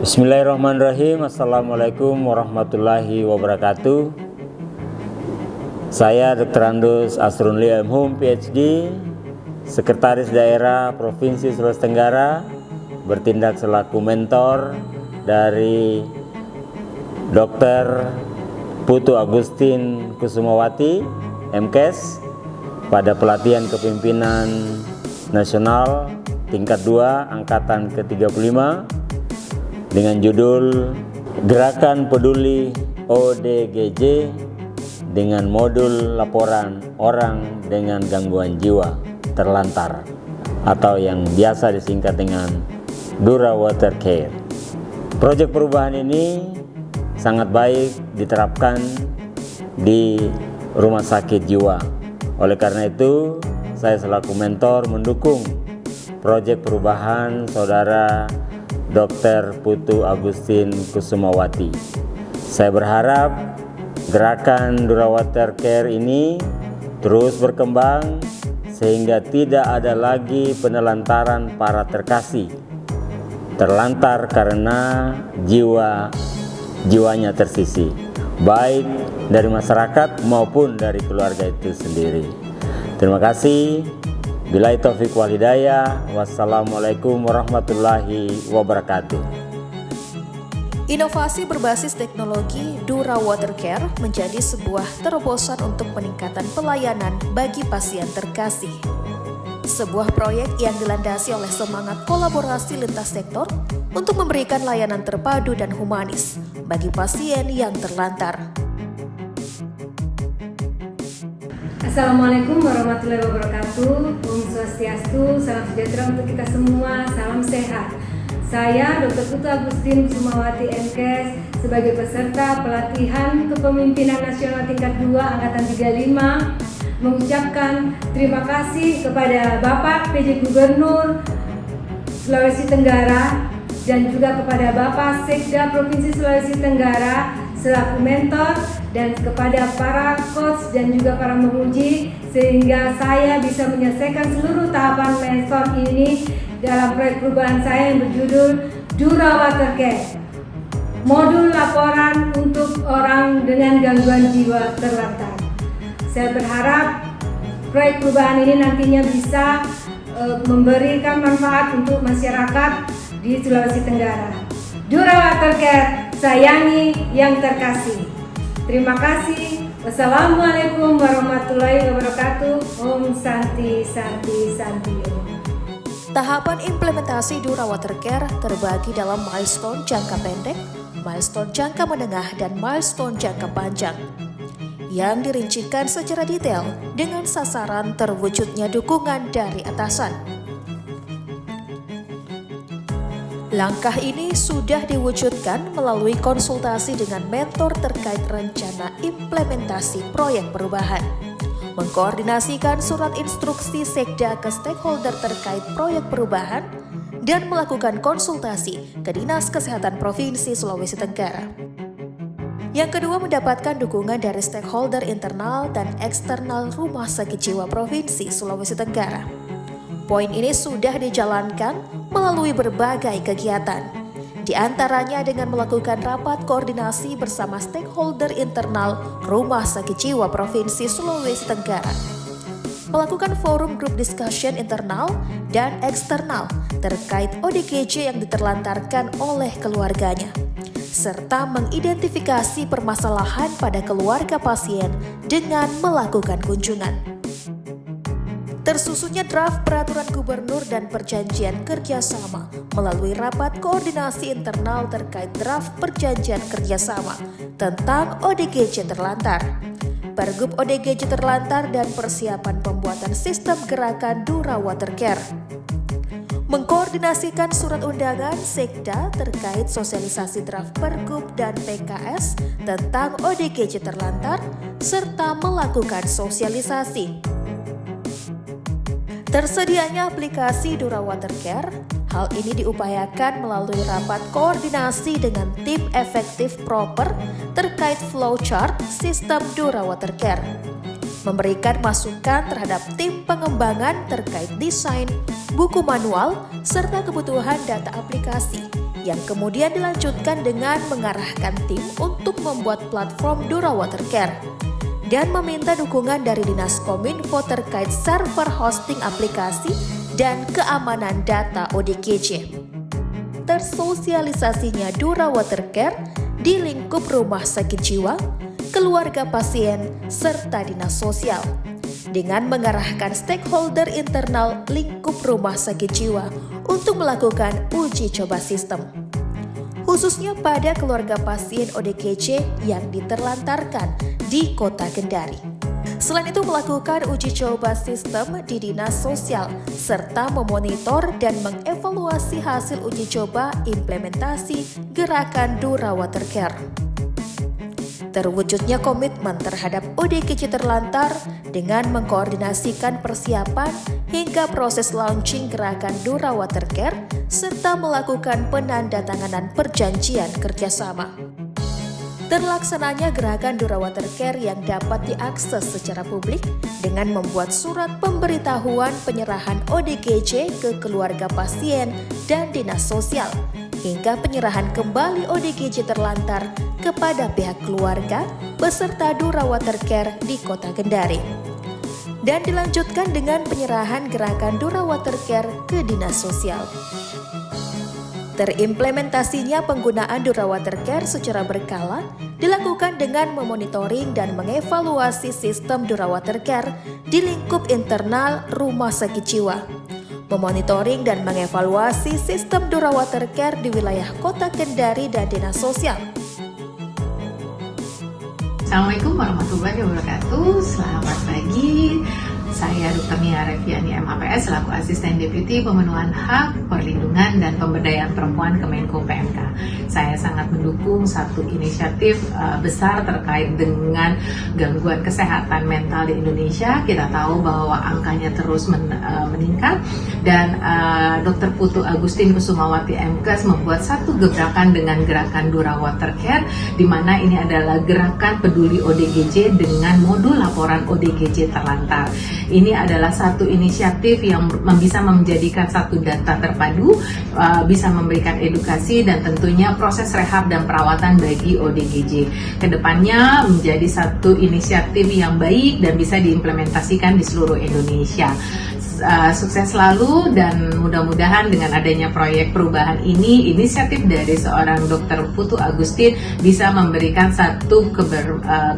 Bismillahirrahmanirrahim. Assalamualaikum warahmatullahi wabarakatuh. Saya Dr. Andus Asrunli M.Hum, PhD, Sekretaris Daerah Provinsi Sulawesi Tenggara, bertindak selaku mentor dari Dr. Putu Agustin Kusumawati, MKes, pada pelatihan kepemimpinan nasional tingkat 2 angkatan ke-35 dengan judul Gerakan Peduli ODGJ dengan modul laporan orang dengan gangguan jiwa terlantar atau yang biasa disingkat dengan Dura Water Care. Proyek perubahan ini sangat baik diterapkan di rumah sakit jiwa. Oleh karena itu, saya selaku mentor mendukung proyek perubahan saudara Dr. Putu Agustin Kusumawati. Saya berharap gerakan Dura Water Care ini terus berkembang sehingga tidak ada lagi penelantaran para terkasih. Terlantar karena jiwanya tersisih, baik dari masyarakat maupun dari keluarga itu sendiri. Terima kasih. Billahi taufiq wal hidayah. Wassalamualaikum warahmatullahi wabarakatuh. Inovasi berbasis teknologi Dura Water Care menjadi sebuah terobosan untuk peningkatan pelayanan bagi pasien terkasih. Sebuah proyek yang dilandasi oleh semangat kolaborasi lintas sektor untuk memberikan layanan terpadu dan humanis bagi pasien yang terlantar. Assalamualaikum warahmatullahi wabarakatuh. Om Swastiastu, salam sejahtera untuk kita semua, salam sehat. Saya Dr. Putu Agustin Kusumawati, MKes, sebagai peserta pelatihan kepemimpinan nasional tingkat 2 angkatan 35 mengucapkan terima kasih kepada Bapak PJ Gubernur Sulawesi Tenggara dan juga kepada Bapak Sekda Provinsi Sulawesi Tenggara selaku mentor dan kepada para coach dan juga para menguji sehingga saya bisa menyelesaikan seluruh tahapan mentor ini dalam proyek perubahan saya yang berjudul Dura Water Care, modul laporan untuk orang dengan gangguan jiwa terlantar. Saya berharap proyek perubahan ini nantinya bisa memberikan manfaat untuk masyarakat di Sulawesi Tenggara. Dura Water Care, sayangi yang terkasih. Terima kasih. Wassalamualaikum warahmatullahi wabarakatuh. Om Santi Santi Santi Om. Tahapan implementasi Dura Water Care terbagi dalam milestone jangka pendek, milestone jangka menengah, dan milestone jangka panjang yang dirincikan secara detail dengan sasaran terwujudnya dukungan dari atasan. Langkah ini sudah diwujudkan melalui konsultasi dengan mentor terkait rencana implementasi proyek perubahan, mengkoordinasikan surat instruksi sekda ke stakeholder terkait proyek perubahan, dan melakukan konsultasi ke Dinas Kesehatan Provinsi Sulawesi Tenggara. Yang kedua, mendapatkan dukungan dari stakeholder internal dan eksternal Rumah Sakit Jiwa Provinsi Sulawesi Tenggara. Poin ini sudah dijalankan melalui berbagai kegiatan, di antaranya dengan melakukan rapat koordinasi bersama stakeholder internal Rumah Sakit Jiwa Provinsi Sulawesi Tenggara, melakukan forum group discussion internal dan eksternal terkait ODGJ yang diterlantarkan oleh keluarganya, serta mengidentifikasi permasalahan pada keluarga pasien dengan melakukan kunjungan. Tersusunnya draft peraturan gubernur dan perjanjian kerjasama melalui rapat koordinasi internal terkait draft perjanjian kerjasama tentang ODGJ terlantar, Pergub ODGJ terlantar, dan persiapan pembuatan sistem gerakan Dura Water Care. Mengkoordinasikan surat undangan sekda terkait sosialisasi draft Pergub dan PKS tentang ODGJ terlantar, serta melakukan sosialisasi. Tersedianya aplikasi Dura Water Care, hal ini diupayakan melalui rapat koordinasi dengan tim efektif proper terkait flowchart sistem Dura Water Care. memberikan masukan terhadap tim pengembangan terkait desain, buku manual, serta kebutuhan data aplikasi, yang kemudian dilanjutkan dengan mengarahkan tim untuk membuat platform Dura Watercare dan meminta dukungan dari Dinas Kominfo terkait server hosting aplikasi dan keamanan data ODGJ. Tersosialisasinya Dura Watercare di lingkup rumah sakit jiwa, keluarga pasien, serta dinas sosial dengan mengarahkan stakeholder internal lingkup rumah sakit jiwa untuk melakukan uji coba sistem, khususnya pada keluarga pasien ODGJ yang diterlantarkan di Kota Kendari. Selain itu melakukan uji coba sistem di dinas sosial serta memonitor dan mengevaluasi hasil uji coba implementasi gerakan Dura Watercare. Terwujudnya komitmen terhadap ODGJ terlantar dengan mengkoordinasikan persiapan hingga proses launching gerakan Dura Watercare serta melakukan penandatanganan perjanjian kerjasama. Terlaksananya gerakan Dura Watercare yang dapat diakses secara publik dengan membuat surat pemberitahuan penyerahan ODGJ ke keluarga pasien dan dinas sosial, hingga penyerahan kembali ODGJ terlantar kepada pihak keluarga beserta Dura Watercare di Kota Kendari. Dan dilanjutkan dengan penyerahan gerakan Dura Watercare ke dinas sosial. Terimplementasinya penggunaan Dura Watercare secara berkala dilakukan dengan memonitoring dan mengevaluasi sistem Dura Watercare di lingkup internal rumah sakit jiwa, memonitoring dan mengevaluasi sistem Dura Watercare di wilayah Kota Kendari dan dinas sosial. Assalamualaikum warahmatullahi wabarakatuh. Selamat pagi. Saya Dr. Nia Reviani MAPS selaku Asisten Deputi Pemenuhan Hak, Perlindungan dan Pemberdayaan Perempuan Kemenko PMK. Saya sangat mendukung satu inisiatif besar terkait dengan gangguan kesehatan mental di Indonesia. Kita tahu bahwa angkanya terus meningkat dan Dr. Putu Agustin Kusumawati MKes membuat satu gebrakan dengan gerakan Dura Watercare, di mana ini adalah gerakan peduli ODGJ dengan modul laporan ODGJ terlantar. Ini adalah satu inisiatif yang bisa menjadikan satu data terpadu, bisa memberikan edukasi dan tentunya proses rehab dan perawatan bagi ODGJ. Kedepannya menjadi satu inisiatif yang baik dan bisa diimplementasikan di seluruh Indonesia. Sukses selalu dan mudah-mudahan dengan adanya proyek perubahan ini, inisiatif dari seorang Dr. Putu Agustin bisa memberikan satu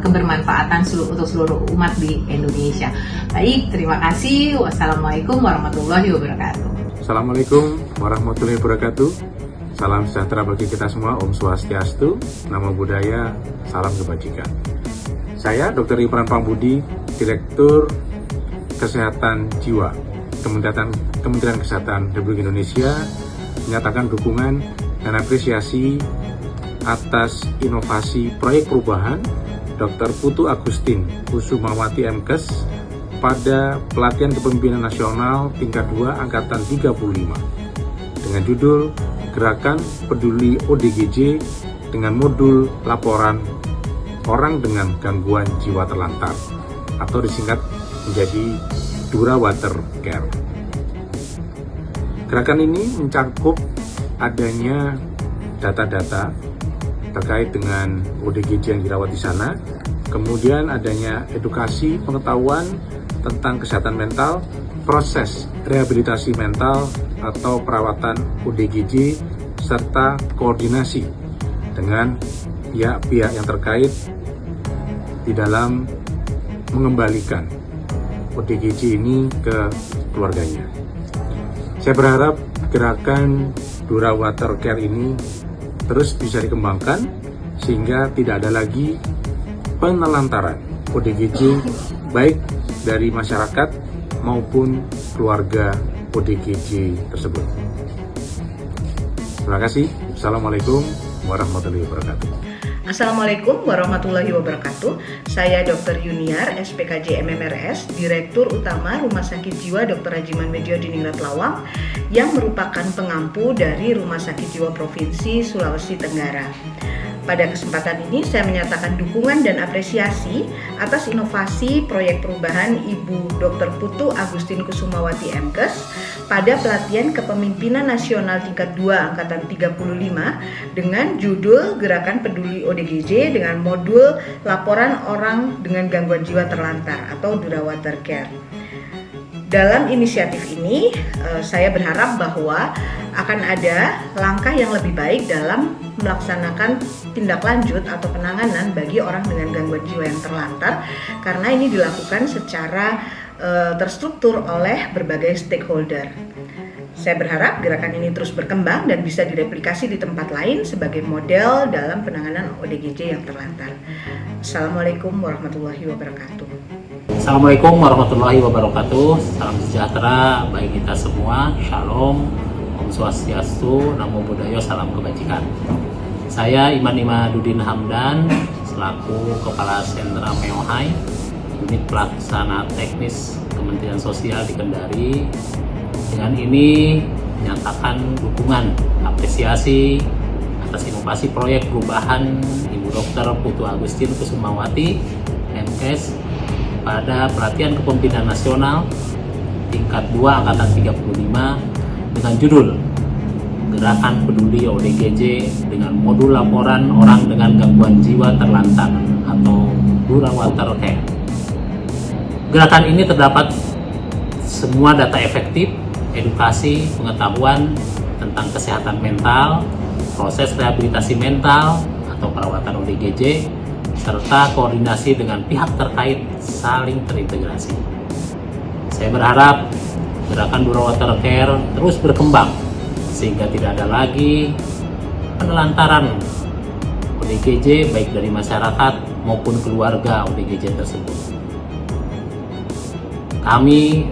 kebermanfaatan untuk seluruh umat di Indonesia. Baik, terima kasih. Wassalamualaikum warahmatullahi wabarakatuh. Assalamualaikum warahmatullahi wabarakatuh. Salam sejahtera bagi kita semua. Om Swastiastu, Namo Buddhaya, salam kebajikan. Saya Dr. Imran Pambudi, Direktur Kesehatan Jiwa, Kementerian Kesehatan Republik Indonesia, menyatakan dukungan dan apresiasi atas inovasi proyek perubahan Dr. Putu Agustin Kusumawati MKes pada pelatihan kepemimpinan nasional tingkat 2 angkatan 35 dengan judul Gerakan Peduli ODGJ dengan modul laporan orang dengan gangguan jiwa terlantar atau disingkat menjadi Dura Watercare. Gerakan ini mencakup adanya data-data terkait dengan ODGJ yang dirawat di sana, kemudian adanya edukasi pengetahuan tentang kesehatan mental, proses rehabilitasi mental atau perawatan ODGJ, serta koordinasi dengan pihak-pihak yang terkait di dalam mengembalikan ODGJ ini ke keluarganya. Saya berharap gerakan Dura Watercare ini terus bisa dikembangkan sehingga tidak ada lagi penelantaran ODGJ baik dari masyarakat maupun keluarga ODGJ tersebut. Terima kasih. Assalamualaikum warahmatullahi wabarakatuh. Assalamualaikum warahmatullahi wabarakatuh. Saya Dr. Yuniar, SPKJ MMRS, Direktur Utama Rumah Sakit Jiwa Dr. Rajiman Medio Diningrat Lawang, yang merupakan pengampu dari Rumah Sakit Jiwa Provinsi Sulawesi Tenggara. Pada kesempatan ini saya menyatakan dukungan dan apresiasi atas inovasi proyek perubahan Ibu Dr. Putu Agustin Kusumawati MKes pada pelatihan kepemimpinan nasional tingkat 2 angkatan 35 dengan judul Gerakan Peduli ODGJ dengan modul laporan orang dengan gangguan jiwa terlantar atau Durawater Care. Dalam inisiatif ini, saya berharap bahwa akan ada langkah yang lebih baik dalam melaksanakan tindak lanjut atau penanganan bagi orang dengan gangguan jiwa yang terlantar, karena ini dilakukan secara terstruktur oleh berbagai stakeholder. Saya berharap gerakan ini terus berkembang dan bisa direplikasi di tempat lain sebagai model dalam penanganan ODGJ yang terlantar. Assalamualaikum warahmatullahi wabarakatuh. Assalamualaikum warahmatullahi wabarakatuh. Salam sejahtera bagi kita semua. Shalom, Om Swastiastu, Namo Buddhaya, salam kebajikan. Saya Iman Imadudin Hamdan selaku Kepala Sentra Meohai, Unit Pelaksana Teknis Kementerian Sosial di Kendari. Dengan ini menyatakan dukungan apresiasi atas inovasi proyek perubahan Ibu Dr. Putu Agustin Kusumawati MKes pada pelatihan kepemimpinan nasional tingkat 2 angkatan 35 dengan judul Gerakan Peduli ODGJ dengan modul laporan orang dengan gangguan jiwa terlantar atau Durawater Care. Gerakan ini terdapat semua data efektif, edukasi, pengetahuan tentang kesehatan mental, proses rehabilitasi mental atau perawatan ODGJ, serta koordinasi dengan pihak terkait saling terintegrasi. Saya berharap gerakan Durawater Care terus berkembang sehingga tidak ada lagi penelantaran ODGJ baik dari masyarakat maupun keluarga ODGJ tersebut. Kami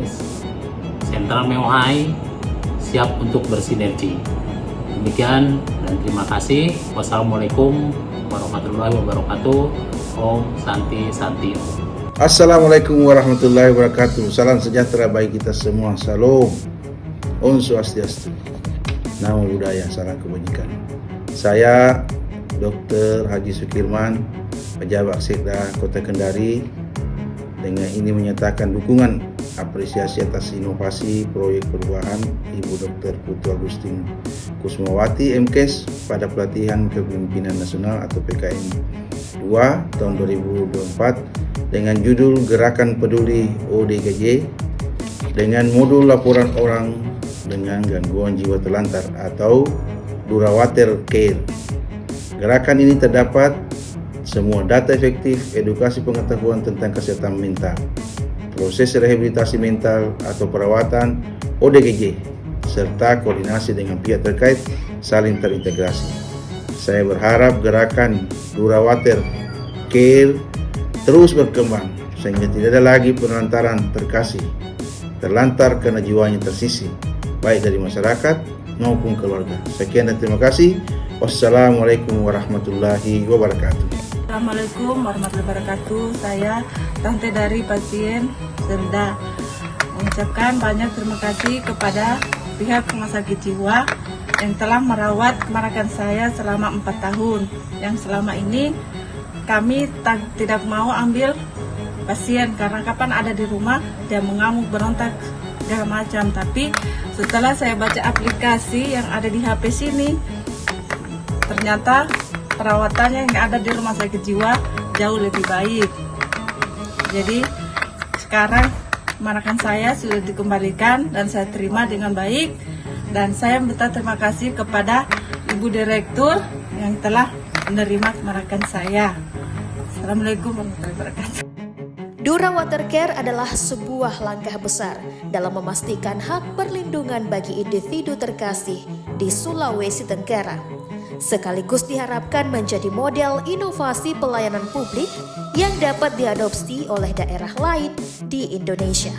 Sentra Meohai siap untuk bersinergi. Demikian dan terima kasih. Wassalamualaikum warahmatullahi wabarakatuh. Om Santi Santi. Assalamualaikum warahmatullahi wabarakatuh. Salam sejahtera bagi kita semua. Salam. Om Swastiastu. Namo Buddhaya, salam kebajikan. Saya Dr. Haji Sukirman, Pejabat Sekda Kota Kendari, dengan ini menyatakan dukungan apresiasi atas inovasi proyek perubahan Ibu Dr. Putu Agustin Kusumawati MKes pada pelatihan kepemimpinan nasional atau PKN 2 tahun 2024 dengan judul Gerakan Peduli ODGJ dengan modul laporan orang dengan gangguan jiwa terlantar atau Durawater Care. Gerakan ini terdapat semua data efektif, edukasi pengetahuan tentang kesehatan mental, proses rehabilitasi mental atau perawatan ODGJ, serta koordinasi dengan pihak terkait saling terintegrasi. Saya berharap gerakan Durawater Care terus berkembang sehingga tidak ada lagi penelantaran terlantar karena jiwanya tersisih, baik dari masyarakat maupun keluarga. Sekian dan terima kasih. Wassalamualaikum warahmatullahi wabarakatuh. Assalamualaikum warahmatullahi wabarakatuh. Saya tante dari pasien Serda mengucapkan banyak terima kasih kepada pihak rumah sakit jiwa yang telah merawat keponakan saya selama 4 tahun. Yang selama ini kami tidak mau ambil pasien karena kapan ada di rumah dia mengamuk, berontak segala macam. Tapi setelah saya baca aplikasi yang ada di HP sini, ternyata perawatannya yang ada di rumah sakit jiwa jauh lebih baik. Jadi sekarang keponakan saya sudah dikembalikan dan saya terima dengan baik, dan saya minta terima kasih kepada Ibu Direktur yang telah menerima keponakan saya. Assalamualaikum warahmatullahi wabarakatuh. Durawater Care adalah sebuah langkah besar dalam memastikan hak perlindungan bagi individu terkasih di Sulawesi Tenggara. Sekaligus diharapkan menjadi model inovasi pelayanan publik yang dapat diadopsi oleh daerah lain di Indonesia.